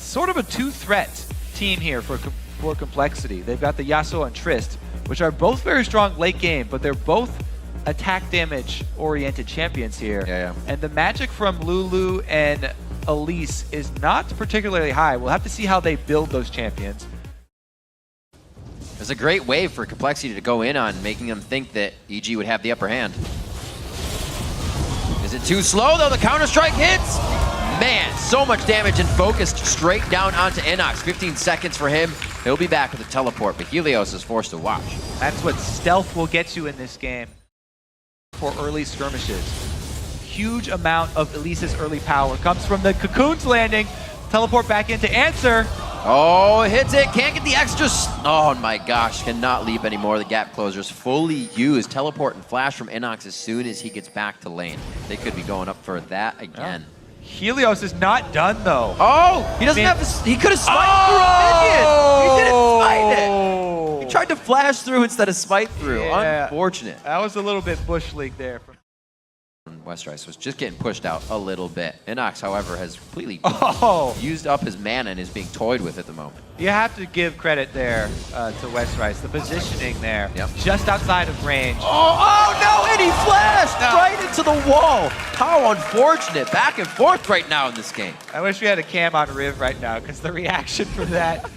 sort of a two-threat team here for Complexity. They've got the Yasuo and Trist, which are both very strong late game, but they're both attack damage oriented champions here. Yeah. And the magic from Lulu and Elise is not particularly high. We'll have to see how they build those champions. It's a great wave for Complexity to go in on, making them think that EG would have the upper hand. Is it too slow though? The Counter-Strike hits! Man, so much damage and focused straight down onto InnoX. 15 seconds for him. He'll be back with a teleport, but Helios is forced to watch. That's what stealth will get you in this game for early skirmishes. Huge amount of Elise's early power comes from the Cocoon's landing. Teleport back in to answer. Oh, hits it, can't get the extra. Oh my gosh, cannot leap anymore. The gap closers fully used. Teleport and flash from InnoX as soon as he gets back to lane. They could be going up for that again. Oh. Helios is not done though. Oh, he doesn't have to, he could have smited through a minion. He didn't smite it. He tried to flash through instead of smite through. Yeah. Unfortunate. That was a little bit bush league there. Westrice was just getting pushed out a little bit. InnoX, however, has completely used up his mana and is being toyed with at the moment. You have to give credit there to Westrice. The positioning there, Yep. just outside of range. Oh no, and he flashed right into the wall. How unfortunate. Back and forth right now in this game. I wish we had a cam on Riv right now because the reaction for that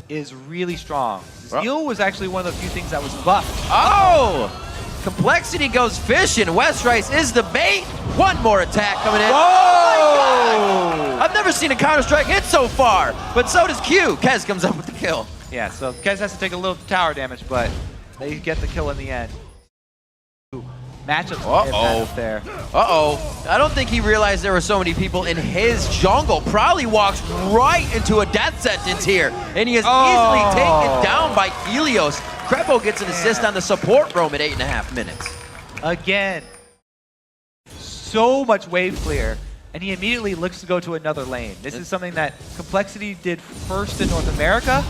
is really strong. Zeal was actually one of the few things that was buffed. Oh! Complexity goes fishing. Westrice is the bait. One more attack coming in. Whoa! Oh my God! I've never seen a Counter-Strike hit so far, but so does Q. Kez comes up with the kill. Yeah, so Kez has to take a little tower damage, but they get the kill in the end. Ooh, matchup there. Uh-oh. I don't think he realized there were so many people in his jungle. Probably walks right into a death sentence here, and he is easily taken down by Helios. Krepo gets an assist on the support roam at 8.5 minutes. Again, so much wave clear, and he immediately looks to go to another lane. This is something that Complexity did first in North America.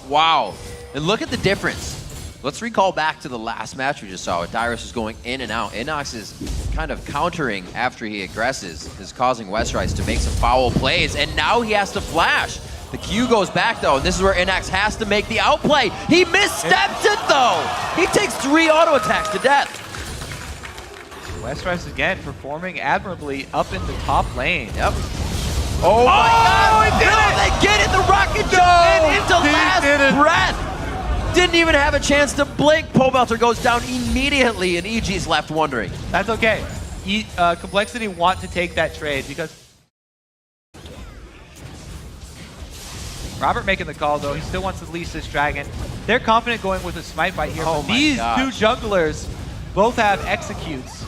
Wow. And look at the difference. Let's recall back to the last match we just saw. Dyrus is going in and out. InnoX is kind of countering after he aggresses, is causing Westrice to make some foul plays, and now he has to flash. The Q goes back though, and this is where InnoX has to make the outplay. He missteps it though! He takes 3 auto attacks to death. Westrice again performing admirably up in the top lane. Yep. Oh my God! He did it! They get it! The rocket jump in into last breath! Didn't even have a chance to blink. Pobelter goes down immediately, and EG's left wondering. That's okay. Complexity want to take that trade because Robert making the call though. He still wants to leash this dragon. They're confident going with a smite fight here. Oh but these gosh. two junglers both have executes.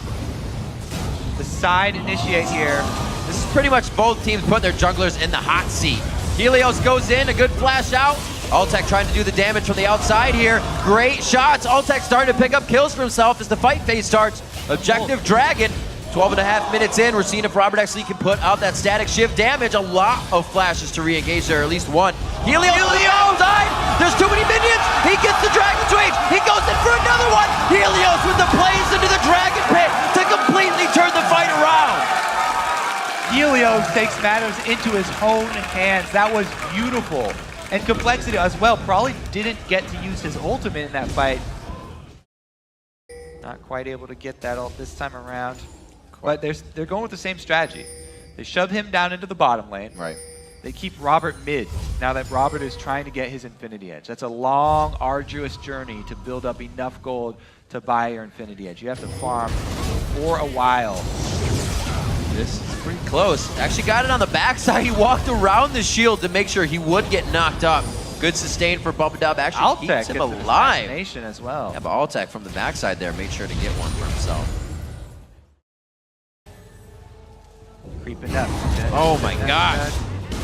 The side initiate here. This is pretty much both teams putting their junglers in the hot seat. Helios goes in, a good flash out. Altec trying to do the damage from the outside here. Great shots. Altec starting to pick up kills for himself as the fight phase starts. Objective Dragon. 12.5 minutes in, we're seeing if ROBETxLEE can put out that static shift damage. A lot of flashes to re-engage there, at least one. Helios on the outside! There's too many minions! He gets the Dragon's Rage! He goes in for another one! Helios with the plays into the Dragon Pit to completely turn the fight around! Helios takes matters into his own hands. That was beautiful. And Complexity as well probably didn't get to use his ultimate in that fight. Not quite able to get that ult this time around. But they're going with the same strategy. They shove him down into the bottom lane. Right. They keep Robert mid, now that Robert is trying to get his Infinity Edge. That's a long, arduous journey to build up enough gold to buy your Infinity Edge. You have to farm for a while. This is pretty close. Actually got it on the backside. He walked around the shield to make sure he would get knocked up. Good sustain for Bubbadub. Actually Altec keeps him alive. As well. Yeah, but Altec from the backside there made sure to get one for himself. Creeping up. Oh my gosh.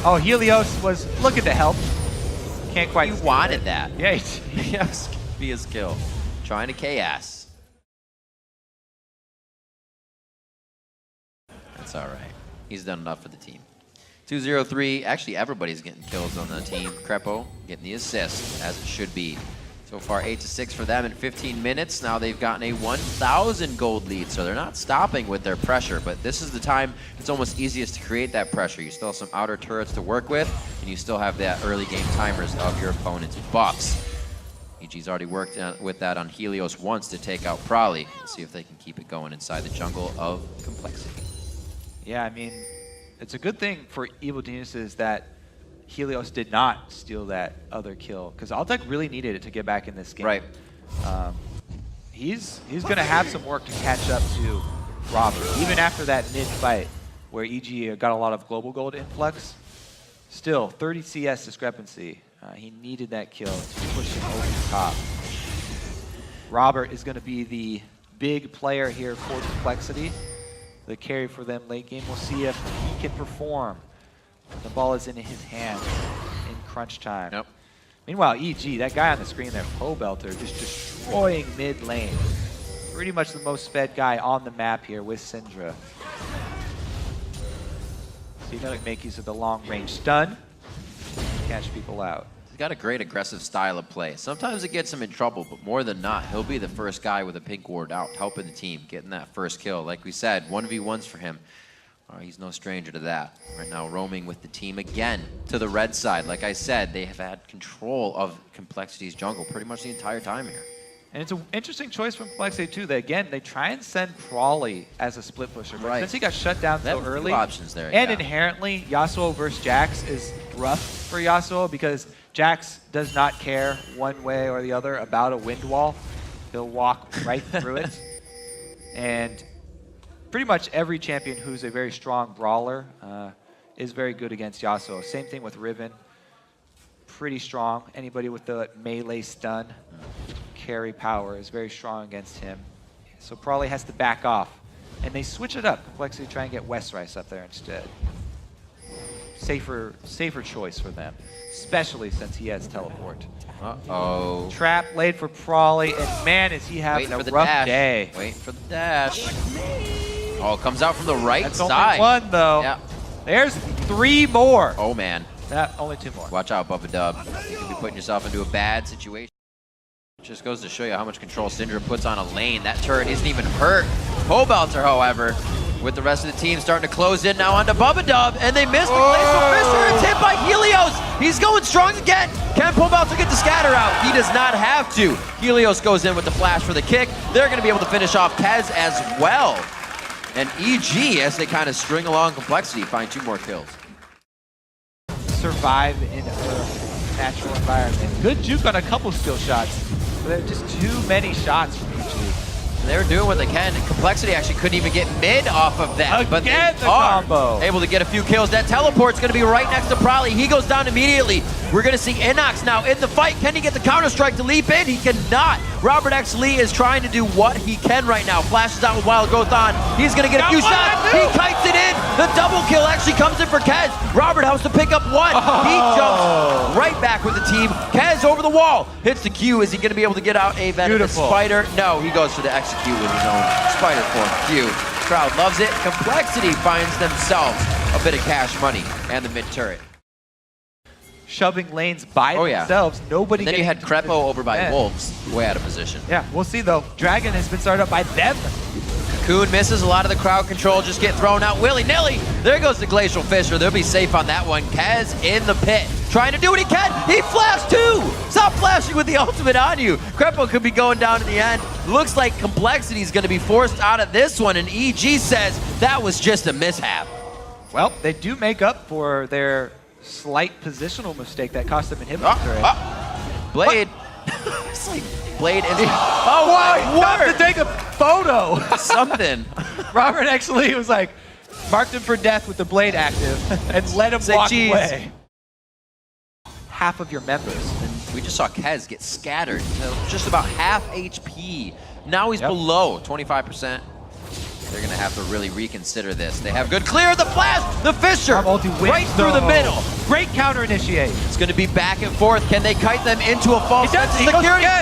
Oh, Helios was looking to help. Can't quite. He wanted that. Yeah, Yes, be his kill. Trying to chaos. That's all right. He's done enough for the team. 2-0-3. Actually, everybody's getting kills on the team. Krepo getting the assist, as it should be. So far 8-6 for them in 15 minutes. Now they've gotten a 1,000 gold lead, so they're not stopping with their pressure, but this is the time it's almost easiest to create that pressure. You still have some outer turrets to work with, and you still have that early game timers of your opponent's buffs. EG's already worked with that on Helios once to take out Probably. We'll see if they can keep it going inside the jungle of Complexity. Yeah, I mean, it's a good thing for Evil Geniuses that Helios did not steal that other kill, because Altec really needed it to get back in this game. Right. He's going to have some work to catch up to Robert. Even after that mid-fight where EG got a lot of global gold influx, still 30 CS discrepancy. He needed that kill to push him over the top. Robert is going to be the big player here for Complexity, the carry for them late game. We'll see if he can perform. The ball is in his hand in crunch time. Yep. Meanwhile, EG, that guy on the screen there, Pobelter, just destroying mid lane. Pretty much the most fed guy on the map here with Syndra. So he's going to make use of the long range stun, catch people out. He's got a great aggressive style of play. Sometimes it gets him in trouble, but more than not, he'll be the first guy with a pink ward out, helping the team, getting that first kill. Like we said, 1v1s for him. He's no stranger to that. Right now, roaming with the team again to the red side. Like I said, they have had control of Complexity's jungle pretty much the entire time here. And it's an interesting choice from Complexity too, that again, they try and send Probably as a split pusher. But since he got shut down so early, options there, and inherently, Yasuo versus Jax is rough for Yasuo because Jax does not care one way or the other about a wind wall. He'll walk right through it. And pretty much every champion who's a very strong brawler is very good against Yasuo. Same thing with Riven. Pretty strong. Anybody with the melee stun, carry power is very strong against him. So Probably has to back off. And they switch it up. Complexity try and get Westrice up there instead. Safer choice for them, especially since he has teleport. Uh-oh. Trap laid for Probably, and man, is he having a rough day. Waiting for the dash. Oh, it comes out from the right That's side. Only one, though. Yeah. There's 3 more. Oh, man. Only 2 more. Watch out, Bubbadub. You could be putting yourself into a bad situation. Just goes to show you how much control Syndra puts on a lane. That turret isn't even hurt. Pobelter, however, with the rest of the team starting to close in now onto Bubbadub, and they missed the Glacial Fisher. It's hit by Helios. He's going strong again. Can Pobelter get the scatter out? He does not have to. Helios goes in with the flash for the kick. They're going to be able to finish off Kez as well. And EG, as they kind of string along Complexity, find 2 more kills. Survive in a natural environment. Good juke on a couple skill shots, but there are just too many shots from EG. They're doing what they can. Complexity actually couldn't even get mid off of that. But they are able to get a few kills. That teleport's going to be right next to Probably. He goes down immediately. We're going to see InnoX now in the fight. Can he get the counter-strike to leap in? He cannot. ROBETxLEE is trying to do what he can right now. Flashes out with Wild Growth on. He's going to get a few shots. He kites it in. The double kill actually comes in for Kez. Robert has to pick up 1. He jumps right back with the team. Kez over the wall. Hits the Q. Is he going to be able to get out a venomous spider? No, he goes for the execute with his own spider form Q. Crowd loves it. Complexity finds themselves a bit of cash money and the mid turret. Shoving lanes by themselves. Nobody. And then you had Krepo over by Wolves, way out of position. Yeah, we'll see though. Dragon has been started up by them. Cocoon misses. A lot of the crowd control just get thrown out willy-nilly. There goes the Glacial Fisher. They'll be safe on that one. Kez in the pit, trying to do what he can. He flashed too. Stop flashing with the ultimate on you. Krepo could be going down in the end. Looks like Complexity is going to be forced out of this one, and EG says that was just a mishap. Well, they do make up for their slight positional mistake that cost them inhibitor. Blade. It's like Blade is. Oh, wow, what? To take a photo. Something. ROBETxLEE was like, marked him for death with the Blade active and let him walk away. Half of your members. And we just saw Kez get scattered to just about half HP. Now he's below 25%. They're going to have to really reconsider this. They have good clear. The flash, the Fisher, right through the middle. Great counter initiate. It's going to be back and forth. Can they kite them into a false security?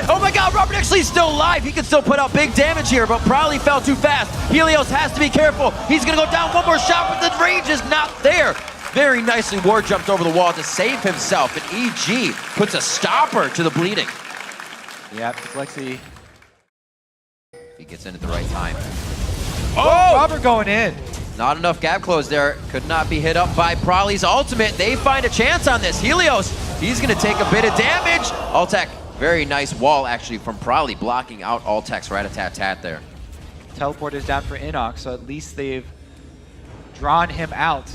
Oh my God, ROBETxLEE's still alive. He can still put out big damage here, but Probably fell too fast. Helios has to be careful. He's going to go down 1 more shot, but the range is not there. Very nicely ward jumped over the wall to save himself, and EG puts a stopper to the bleeding. Yeah, Complexity. He gets in at the right time. Oh, Robert going in. Not enough gap close there. Could not be hit up by Prolly's ultimate. They find a chance on this. Helios, he's going to take a bit of damage. Altec, very nice wall actually from Prolly, blocking out Altec's rat-a-tat-tat there. Teleport is down for InnoX, so at least they've drawn him out.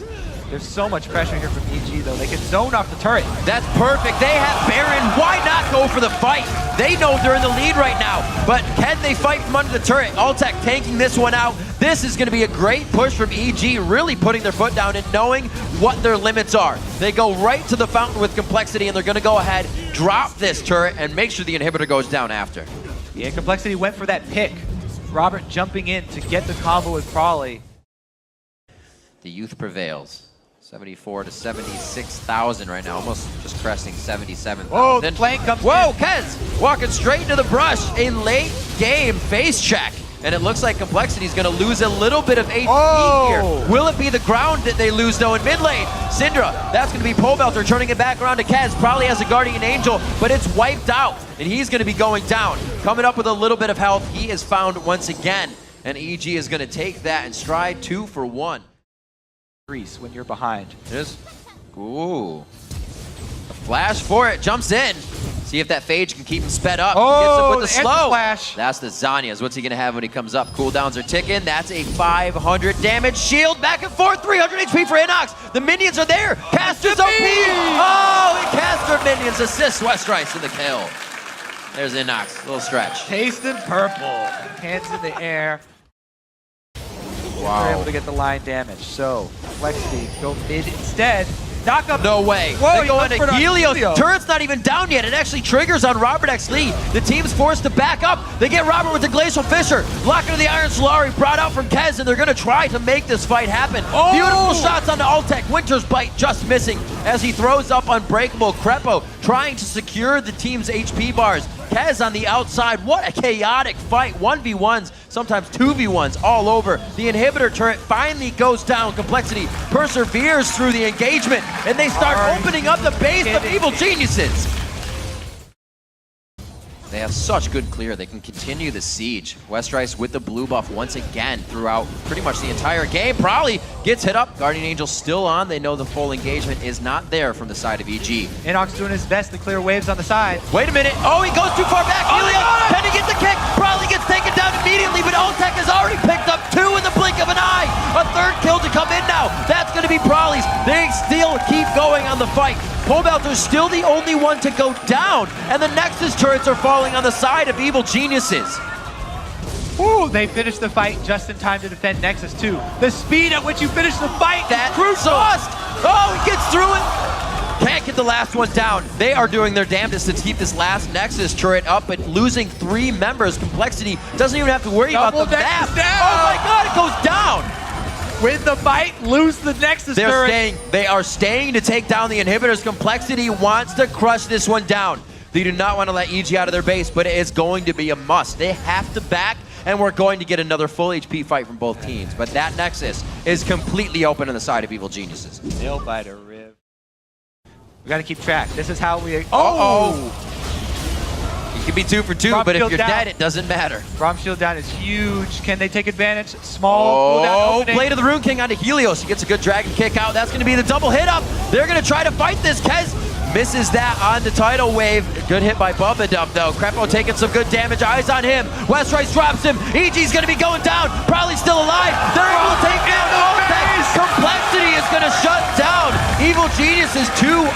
There's so much pressure here from EG though. They can zone off the turret. That's perfect. They have Baron. Why not go for the fight? They know they're in the lead right now, but can they fight from under the turret? Altec taking this one out. This is going to be a great push from EG, really putting their foot down and knowing what their limits are. They go right to the fountain with Complexity, and they're going to go ahead, drop this turret, and make sure the inhibitor goes down after. Yeah, Complexity went for that pick. Robert jumping in to get the combo with Prolly. The youth prevails. 74 to 76,000 right now, almost just cresting 77,000. Whoa, the flank comes Whoa, in. Kez walking straight into the brush. A late game face check. And it looks like Complexity is going to lose a little bit of HP here. Will it be the ground that they lose though in mid lane? Syndra, that's going to be Pobelter turning it back around to Kez. Probably has a Guardian Angel, but it's wiped out. And he's going to be going down. Coming up with a little bit of health, he is found once again. And EG is going to take that in stride, 2 for 1. When you're behind. There's, ooh. A flash for it, jumps in. See if that Phage can keep him sped up. Oh, gets him with the slow. Flash. That's the Zanyas. What's he gonna have when he comes up? Cooldowns are ticking. That's a 500 damage shield. Back and forth, 300 HP for InnoX. The minions are there. Caster's OP. Oh, and Caster minions assist Westrice in the kill. There's InnoX, little stretch. Tasting purple. Hands in the air. Wow. They're able to get the line damage. So, Complexity go mid instead. Knock up. No way. Whoa, they go into Helios. Turret's not even down yet. It actually triggers on ROBETxLEE. The team's forced to back up. They get Robert with the Glacial Fissure. Lock into the Iron Solari brought out from Kez, and they're going to try to make this fight happen. Oh! Beautiful shots onto Altec. Winter's Bite just missing as he throws up Unbreakable. Krepo trying to secure the team's HP bars. Kez on the outside. What a chaotic fight. 1v1s, sometimes 2v1s all over. The inhibitor turret finally goes down. Complexity perseveres through the engagement, and they start opening up the base of Evil Geniuses. They have such good clear. They can continue the siege. Westrice with the blue buff once again throughout pretty much the entire game. Probably gets hit up. Guardian Angel still on. They know the full engagement is not there from the side of EG. InnoX doing his best to clear waves on the side. Wait a minute. Oh, he goes too far back. Helios, can he get the kick? Probably gets taken down immediately, but Altec has already picked up 2 in the blink of an eye. A 3rd kill to come in now. That's going to be Prolly's. They still keep going on the fight. Pobelter's still the only one to go down, and the Nexus turrets are falling on the side of Evil Geniuses. Ooh, they finished the fight just in time to defend Nexus 2. The speed at which you finish the fight is crucial. Oh, he gets through it. Can't get the last one down. They are doing their damnedest to keep this last Nexus turret up, but losing 3 members. Complexity doesn't even have to worry about the map. Oh my god, it goes down. Win the fight, lose the Nexus turret. They are staying to take down the inhibitors. Complexity wants to crush this one down. They do not want to let EG out of their base, but it is going to be a must. They have to back, and we're going to get another full HP fight from both teams. But that Nexus is completely open on the side of Evil Geniuses. Nail biter rib. We got to keep track. This is how we... You can be 2 for 2, but if you're dead, it doesn't matter. Braum shield down is huge. Can they take advantage? Small cooldown opening. Blade of the Rune King onto Helios. He gets a good dragon kick out. That's going to be the double hit up. They're going to try to fight this. Kez misses that on the tidal wave. Good hit by Bubbadub though. Krepo taking some good damage. Eyes on him. Westrice drops him. EG's going to be going down. Probably still alive. They're able to take down Altec. Complexity is going to shut down Evil Geniuses 2-0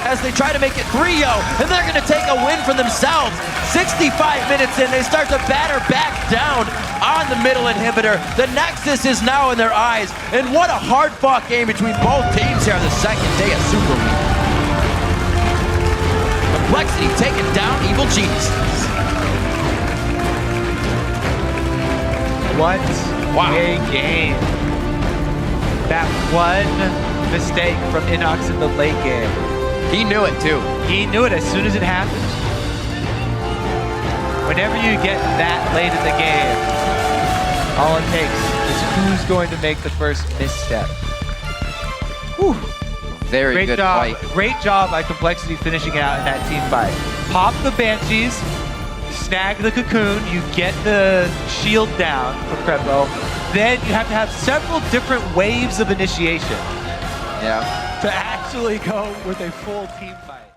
as they try to make it 3-0. And they're going to take a win for themselves. 65 minutes in, they start to batter back down on the middle inhibitor. The Nexus is now in their eyes. And what a hard-fought game between both teams here on the 2nd day of Super Week. Complexity taking down Evil Geniuses. What a game. That one mistake from InnoX in the late game. He knew it too. He knew it as soon as it happened. Whenever you get that late in the game, all it takes is who's going to make the first misstep. Whew. Very good fight. Great job by Complexity finishing it out in that team fight. Pop the Banshees, snag the cocoon, you get the shield down from Krepo, then you have to have several different waves of initiation Yeah. to actually go with a full team fight.